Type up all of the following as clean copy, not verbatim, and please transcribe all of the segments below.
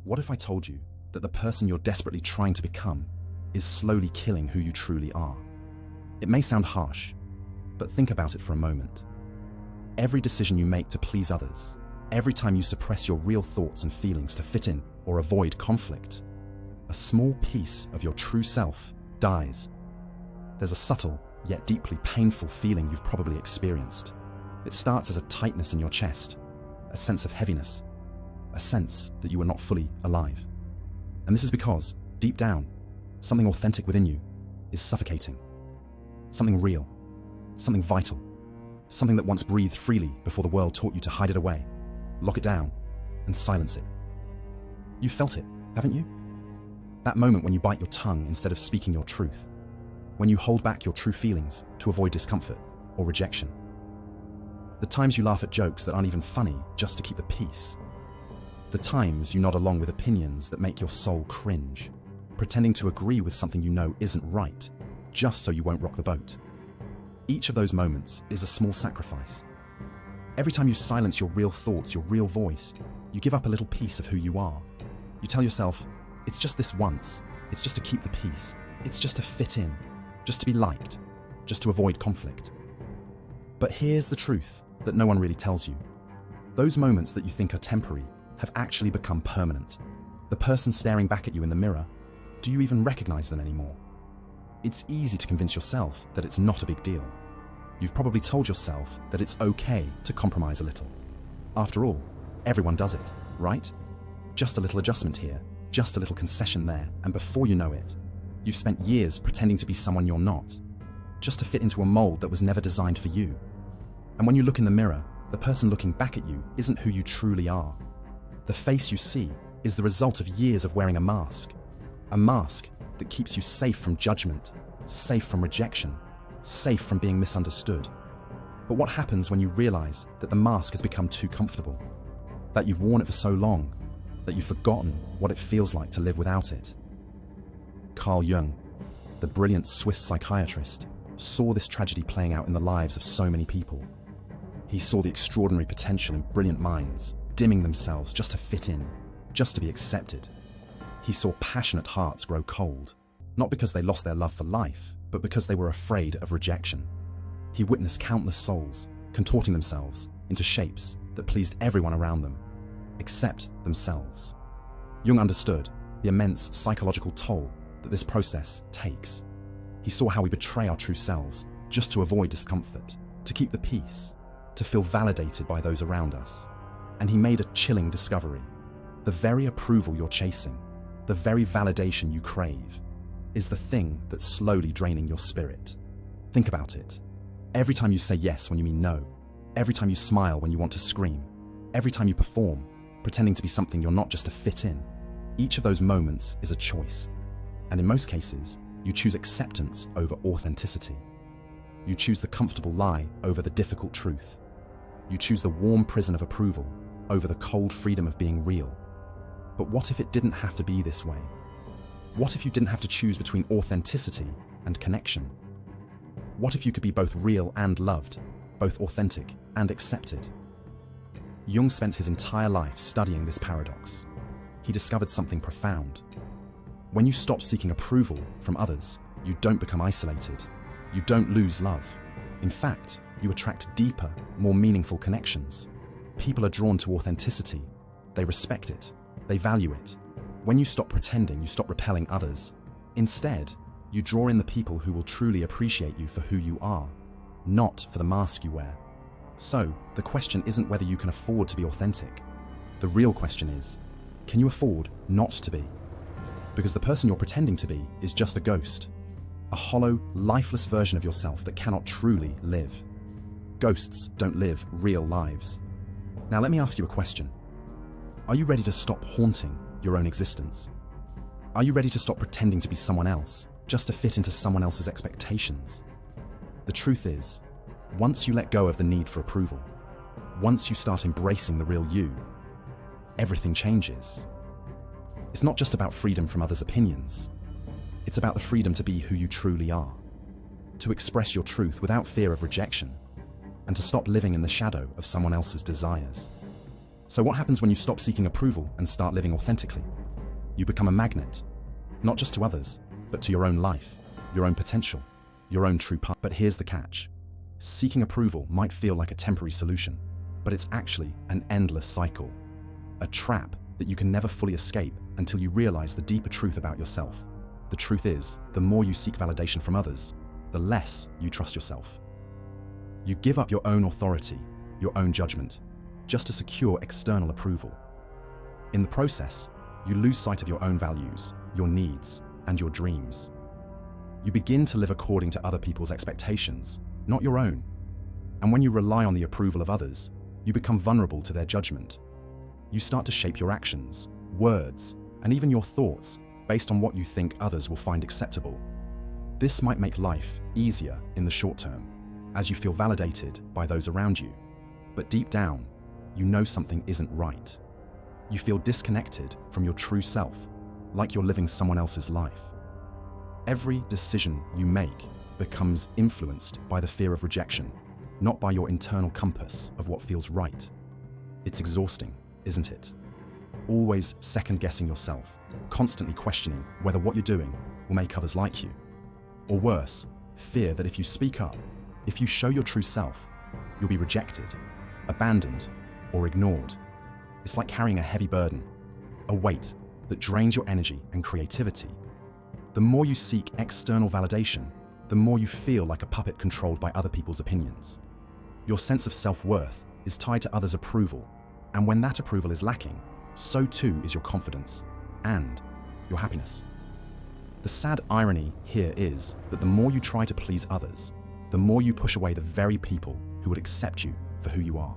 What if I told you that the person you're desperately trying to become is slowly killing who you truly are? It may sound harsh, but think about it for a moment. Every decision you make to please others, every time you suppress your real thoughts and feelings to fit in or avoid conflict, a small piece of your true self dies. There's a subtle, yet deeply painful feeling you've probably experienced. It starts as a tightness in your chest, a sense of heaviness, a sense that you are not fully alive. And this is because, deep down, something authentic within you is suffocating. Something real, something vital, something that once breathed freely before the world taught you to hide it away, lock it down, and silence it. You've felt it, haven't you? That moment when you bite your tongue instead of speaking your truth, when you hold back your true feelings to avoid discomfort or rejection. The times you laugh at jokes that aren't even funny just to keep the peace. The times you nod along with opinions that make your soul cringe, pretending to agree with something you know isn't right, just so you won't rock the boat. Each of those moments is a small sacrifice. Every time you silence your real thoughts, your real voice, you give up a little piece of who you are. You tell yourself, it's just this once, it's just to keep the peace, it's just to fit in, just to be liked, just to avoid conflict. But here's the truth that no one really tells you. Those moments that you think are temporary have actually become permanent. The person staring back at you in the mirror, do you even recognize them anymore? It's easy to convince yourself that it's not a big deal. You've probably told yourself that it's okay to compromise a little. After all, everyone does it, right? Just a little adjustment here, just a little concession there, and before you know it, you've spent years pretending to be someone you're not, just to fit into a mold that was never designed for you. And when you look in the mirror, the person looking back at you isn't who you truly are. The face you see is the result of years of wearing a mask that keeps you safe from judgment, safe from rejection, safe from being misunderstood. But what happens when you realize that the mask has become too comfortable, that you've worn it for so long, that you've forgotten what it feels like to live without it? Carl Jung, the brilliant Swiss psychiatrist, saw this tragedy playing out in the lives of so many people. He saw the extraordinary potential in brilliant minds, dimming themselves just to fit in, just to be accepted. He saw passionate hearts grow cold, not because they lost their love for life, but because they were afraid of rejection. He witnessed countless souls contorting themselves into shapes that pleased everyone around them, except themselves. Jung understood the immense psychological toll that this process takes. He saw how we betray our true selves just to avoid discomfort, to keep the peace, to feel validated by those around us. And he made a chilling discovery. The very approval you're chasing, the very validation you crave, is the thing that's slowly draining your spirit. Think about it. Every time you say yes when you mean no, every time you smile when you want to scream, every time you perform, pretending to be something you're not just to fit in, each of those moments is a choice. And in most cases, you choose acceptance over authenticity. You choose the comfortable lie over the difficult truth. You choose the warm prison of approval over the cold freedom of being real. But what if it didn't have to be this way? What if you didn't have to choose between authenticity and connection? What if you could be both real and loved, both authentic and accepted? Jung spent his entire life studying this paradox. He discovered something profound. When you stop seeking approval from others, you don't become isolated. You don't lose love. In fact, you attract deeper, more meaningful connections. People are drawn to authenticity. They respect it. They value it. When you stop pretending, you stop repelling others. Instead, you draw in the people who will truly appreciate you for who you are, not for the mask you wear. So, the question isn't whether you can afford to be authentic. The real question is, can you afford not to be? Because the person you're pretending to be is just a ghost, a hollow, lifeless version of yourself that cannot truly live. Ghosts don't live real lives. Now let me ask you a question. Are you ready to stop haunting your own existence? Are you ready to stop pretending to be someone else, just to fit into someone else's expectations? The truth is, once you let go of the need for approval, once you start embracing the real you, everything changes. It's not just about freedom from others' opinions. It's about the freedom to be who you truly are, to express your truth without fear of rejection, and to stop living in the shadow of someone else's desires. So what happens when you stop seeking approval and start living authentically? You become a magnet, not just to others, but to your own life, your own potential, your own true path. But here's the catch. Seeking approval might feel like a temporary solution, but it's actually an endless cycle, a trap that you can never fully escape until you realize the deeper truth about yourself. The truth is, the more you seek validation from others, the less you trust yourself. You give up your own authority, your own judgment, just to secure external approval. In the process, you lose sight of your own values, your needs, and your dreams. You begin to live according to other people's expectations, not your own. And when you rely on the approval of others, you become vulnerable to their judgment. You start to shape your actions, words, and even your thoughts based on what you think others will find acceptable. This might make life easier in the short term, as you feel validated by those around you. But deep down, you know something isn't right. You feel disconnected from your true self, like you're living someone else's life. Every decision you make becomes influenced by the fear of rejection, not by your internal compass of what feels right. It's exhausting, isn't it? Always second-guessing yourself, constantly questioning whether what you're doing will make others like you. Or worse, fear that if you speak up, if you show your true self, you'll be rejected, abandoned, or ignored. It's like carrying a heavy burden, a weight that drains your energy and creativity. The more you seek external validation, the more you feel like a puppet controlled by other people's opinions. Your sense of self-worth is tied to others' approval, and when that approval is lacking, so too is your confidence and your happiness. The sad irony here is that the more you try to please others, the more you push away the very people who would accept you for who you are.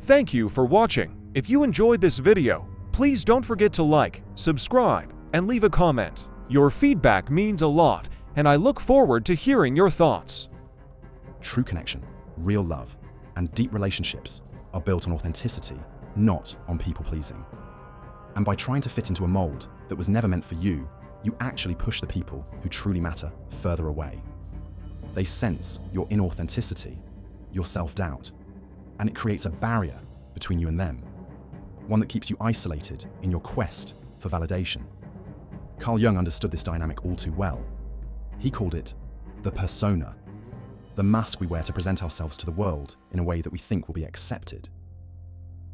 Thank you for watching. If you enjoyed this video, please don't forget to like, subscribe, and leave a comment. Your feedback means a lot, and I look forward to hearing your thoughts. True connection, real love, and deep relationships are built on authenticity, not on people-pleasing. And by trying to fit into a mold that was never meant for you, you actually push the people who truly matter further away. They sense your inauthenticity, your self-doubt, and it creates a barrier between you and them, one that keeps you isolated in your quest for validation. Carl Jung understood this dynamic all too well. He called it the persona, the mask we wear to present ourselves to the world in a way that we think will be accepted.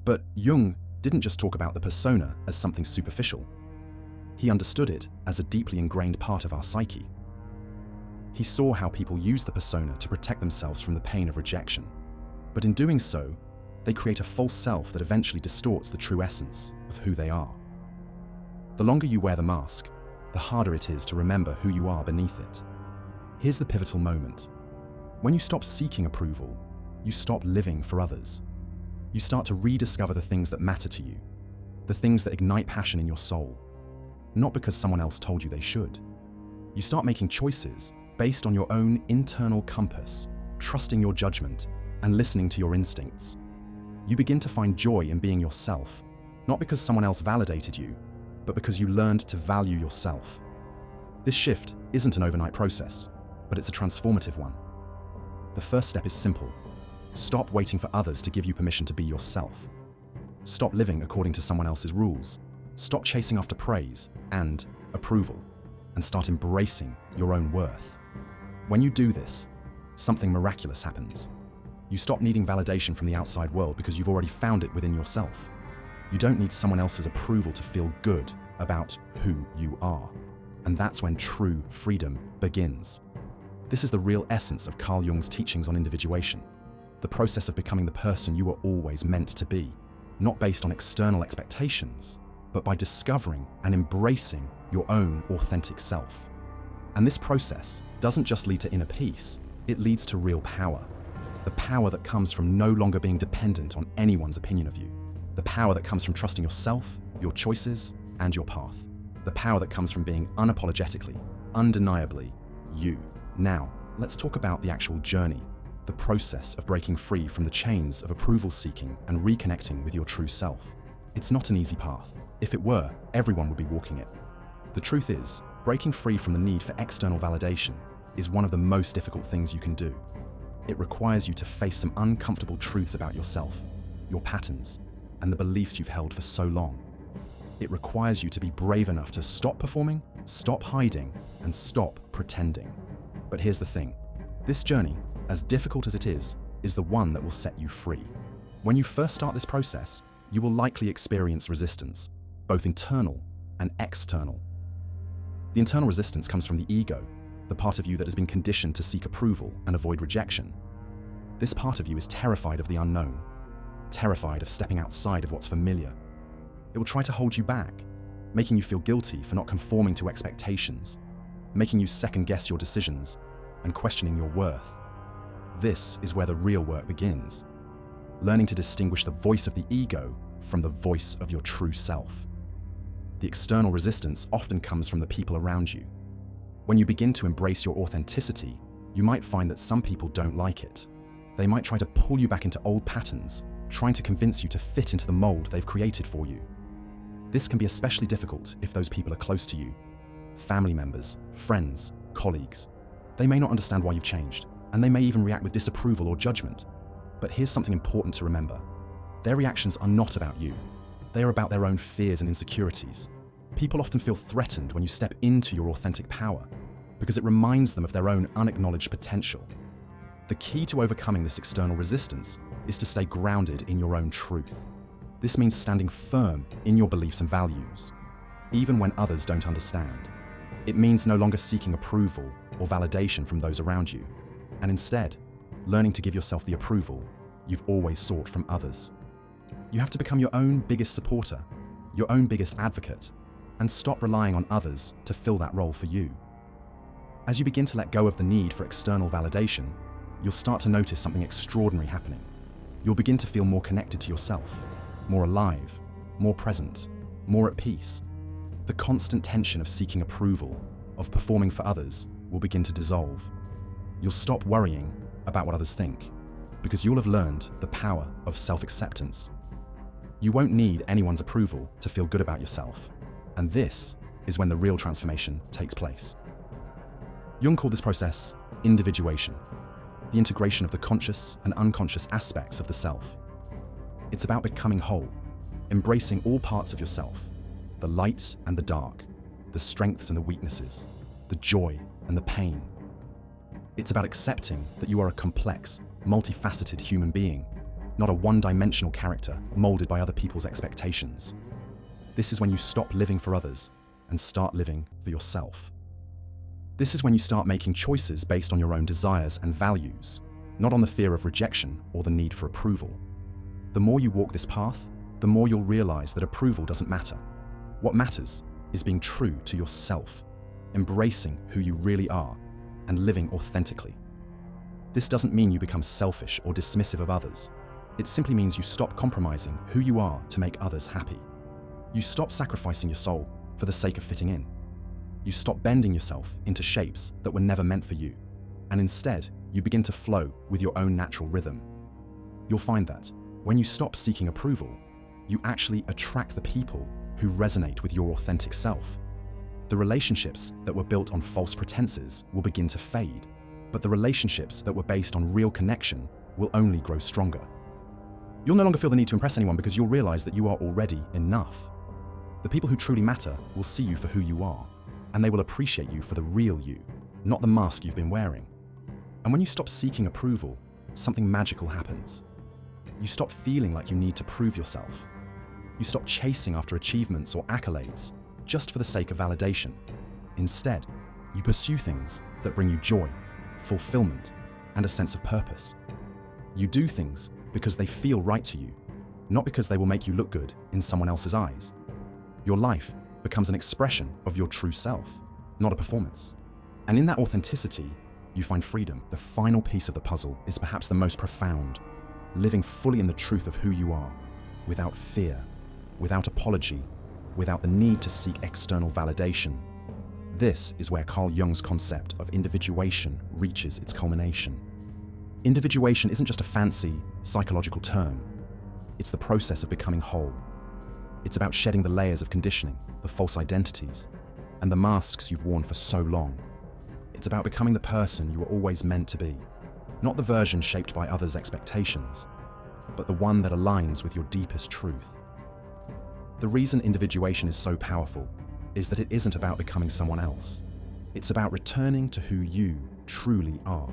But Jung didn't just talk about the persona as something superficial. He understood it as a deeply ingrained part of our psyche. He saw how people use the persona to protect themselves from the pain of rejection. But in doing so, they create a false self that eventually distorts the true essence of who they are. The longer you wear the mask, the harder it is to remember who you are beneath it. Here's the pivotal moment. When you stop seeking approval, you stop living for others. You start to rediscover the things that matter to you, the things that ignite passion in your soul, not because someone else told you they should. You start making choices based on your own internal compass, trusting your judgment, and listening to your instincts. You begin to find joy in being yourself, not because someone else validated you, but because you learned to value yourself. This shift isn't an overnight process, but it's a transformative one. The first step is simple. Stop waiting for others to give you permission to be yourself. Stop living according to someone else's rules. Stop chasing after praise and approval, and start embracing your own worth. When you do this, something miraculous happens. You stop needing validation from the outside world because you've already found it within yourself. You don't need someone else's approval to feel good about who you are. And that's when true freedom begins. This is the real essence of Carl Jung's teachings on individuation, the process of becoming the person you were always meant to be, not based on external expectations, but by discovering and embracing your own authentic self. And this process doesn't just lead to inner peace, it leads to real power. The power that comes from no longer being dependent on anyone's opinion of you. The power that comes from trusting yourself, your choices, and your path. The power that comes from being unapologetically, undeniably you. Now, let's talk about the actual journey, the process of breaking free from the chains of approval seeking and reconnecting with your true self. It's not an easy path. If it were, everyone would be walking it. The truth is, breaking free from the need for external validation is one of the most difficult things you can do. It requires you to face some uncomfortable truths about yourself, your patterns, and the beliefs you've held for so long. It requires you to be brave enough to stop performing, stop hiding, and stop pretending. But here's the thing. This journey, as difficult as it is the one that will set you free. When you first start this process, you will likely experience resistance, both internal and external. The internal resistance comes from the ego, the part of you that has been conditioned to seek approval and avoid rejection. This part of you is terrified of the unknown, terrified of stepping outside of what's familiar. It will try to hold you back, making you feel guilty for not conforming to expectations, making you second-guess your decisions, and questioning your worth. This is where the real work begins, learning to distinguish the voice of the ego from the voice of your true self. The external resistance often comes from the people around you. When you begin to embrace your authenticity, you might find that some people don't like it. They might try to pull you back into old patterns, trying to convince you to fit into the mold they've created for you. This can be especially difficult if those people are close to you. Family members, friends, colleagues. They may not understand why you've changed, and they may even react with disapproval or judgment. But here's something important to remember. Their reactions are not about you. They are about their own fears and insecurities. People often feel threatened when you step into your authentic power, because it reminds them of their own unacknowledged potential. The key to overcoming this external resistance is to stay grounded in your own truth. This means standing firm in your beliefs and values, even when others don't understand. It means no longer seeking approval or validation from those around you, and instead, learning to give yourself the approval you've always sought from others. You have to become your own biggest supporter, your own biggest advocate, and stop relying on others to fill that role for you. As you begin to let go of the need for external validation, you'll start to notice something extraordinary happening. You'll begin to feel more connected to yourself, more alive, more present, more at peace. The constant tension of seeking approval, of performing for others, will begin to dissolve. You'll stop worrying about what others think, because you'll have learned the power of self-acceptance. You won't need anyone's approval to feel good about yourself, and this is when the real transformation takes place. Jung called this process individuation, the integration of the conscious and unconscious aspects of the self. It's about becoming whole, embracing all parts of yourself, the light and the dark, the strengths and the weaknesses, the joy and the pain. It's about accepting that you are a complex, multifaceted human being, not a one-dimensional character molded by other people's expectations. This is when you stop living for others and start living for yourself. This is when you start making choices based on your own desires and values, not on the fear of rejection or the need for approval. The more you walk this path, the more you'll realize that approval doesn't matter. What matters is being true to yourself, embracing who you really are, and living authentically. This doesn't mean you become selfish or dismissive of others. It simply means you stop compromising who you are to make others happy. You stop sacrificing your soul for the sake of fitting in. You stop bending yourself into shapes that were never meant for you, and instead, you begin to flow with your own natural rhythm. You'll find that when you stop seeking approval, you actually attract the people who resonate with your authentic self. The relationships that were built on false pretenses will begin to fade, but the relationships that were based on real connection will only grow stronger. You'll no longer feel the need to impress anyone because you'll realize that you are already enough. The people who truly matter will see you for who you are, and they will appreciate you for the real you, not the mask you've been wearing. And when you stop seeking approval, something magical happens. You stop feeling like you need to prove yourself. You stop chasing after achievements or accolades just for the sake of validation. Instead, you pursue things that bring you joy, fulfillment, and a sense of purpose. You do things because they feel right to you, not because they will make you look good in someone else's eyes. Your life becomes an expression of your true self, not a performance. And in that authenticity, you find freedom. The final piece of the puzzle is perhaps the most profound, living fully in the truth of who you are, without fear, without apology, without the need to seek external validation. This is where Carl Jung's concept of individuation reaches its culmination. Individuation isn't just a fancy, psychological term. It's the process of becoming whole. It's about shedding the layers of conditioning, the false identities, and the masks you've worn for so long. It's about becoming the person you were always meant to be, not the version shaped by others' expectations. but the one that aligns with your deepest truth. The reason individuation is so powerful is that it isn't about becoming someone else. It's about returning to who you truly are,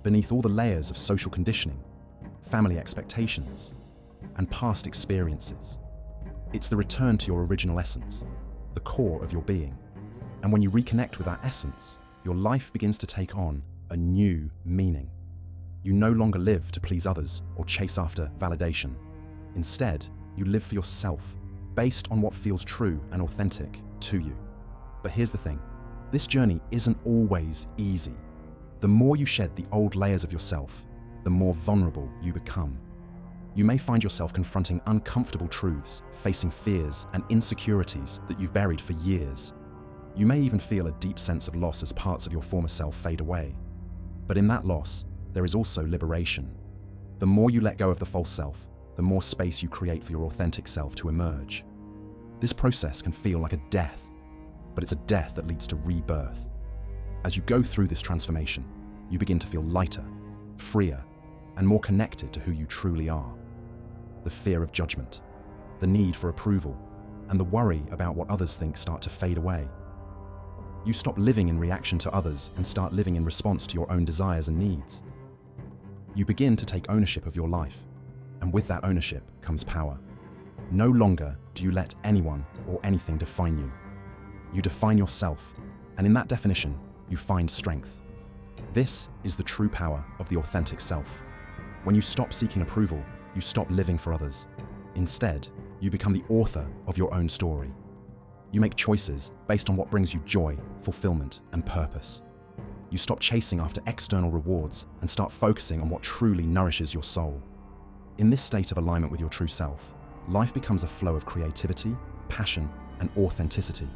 beneath all the layers of social conditioning, family expectations, and past experiences. It's the return to your original essence, the core of your being. And when you reconnect with that essence, your life begins to take on a new meaning. You no longer live to please others or chase after validation. Instead, you live for yourself, based on what feels true and authentic to you. But here's the thing, this journey isn't always easy. The more you shed the old layers of yourself, the more vulnerable you become. You may find yourself confronting uncomfortable truths, facing fears and insecurities that you've buried for years. You may even feel a deep sense of loss as parts of your former self fade away. But in that loss, there is also liberation. The more you let go of the false self, the more space you create for your authentic self to emerge. This process can feel like a death, but it's a death that leads to rebirth. As you go through this transformation, you begin to feel lighter, freer, and more connected to who you truly are. The fear of judgment, the need for approval, and the worry about what others think start to fade away. You stop living in reaction to others and start living in response to your own desires and needs. You begin to take ownership of your life, and with that ownership comes power. No longer do you let anyone or anything define you. You define yourself, and in that definition, you find strength. This is the true power of the authentic self. When you stop seeking approval, you stop living for others. Instead, you become the author of your own story. You make choices based on what brings you joy, fulfillment, and purpose. You stop chasing after external rewards and start focusing on what truly nourishes your soul. In this state of alignment with your true self, life becomes a flow of creativity, passion, and authenticity.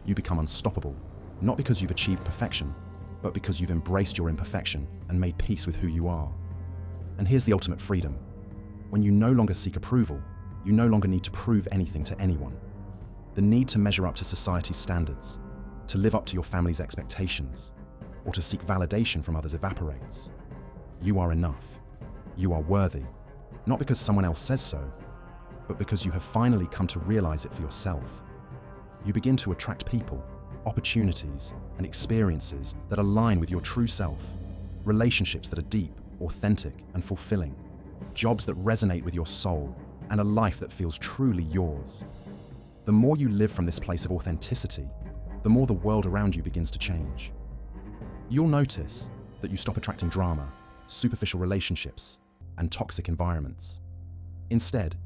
You become unstoppable, not because you've achieved perfection, but because you've embraced your imperfection and made peace with who you are. And here's the ultimate freedom. When you no longer seek approval, you no longer need to prove anything to anyone. The need to measure up to society's standards, to live up to your family's expectations, or to seek validation from others evaporates. You are enough. You are worthy, not because someone else says so, but because you have finally come to realize it for yourself. You begin to attract people, opportunities, and experiences that align with your true self, relationships that are deep, authentic, and fulfilling, jobs that resonate with your soul, and a life that feels truly yours. The more you live from this place of authenticity, the more the world around you begins to change. You'll notice that you stop attracting drama, superficial relationships, and toxic environments. Instead,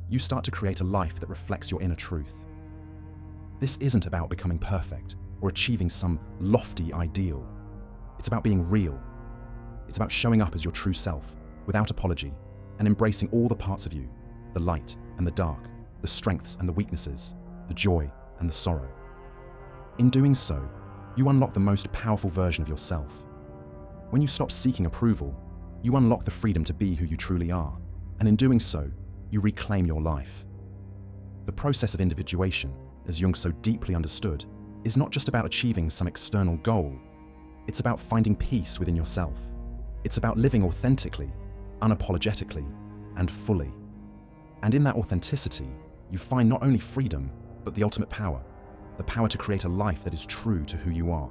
you start to create a life that reflects your inner truth. This isn't about becoming perfect or achieving some lofty ideal. It's about being real. It's about showing up as your true self, without apology, and embracing all the parts of you, the light and the dark, the strengths and the weaknesses, the joy and the sorrow. In doing so, you unlock the most powerful version of yourself. When you stop seeking approval, you unlock the freedom to be who you truly are, and in doing so, you reclaim your life. The process of individuation, as Jung so deeply understood, is not just about achieving some external goal. It's about finding peace within yourself. It's about living authentically, unapologetically, and fully. And in that authenticity, you find not only freedom, but the ultimate power, the power to create a life that is true to who you are.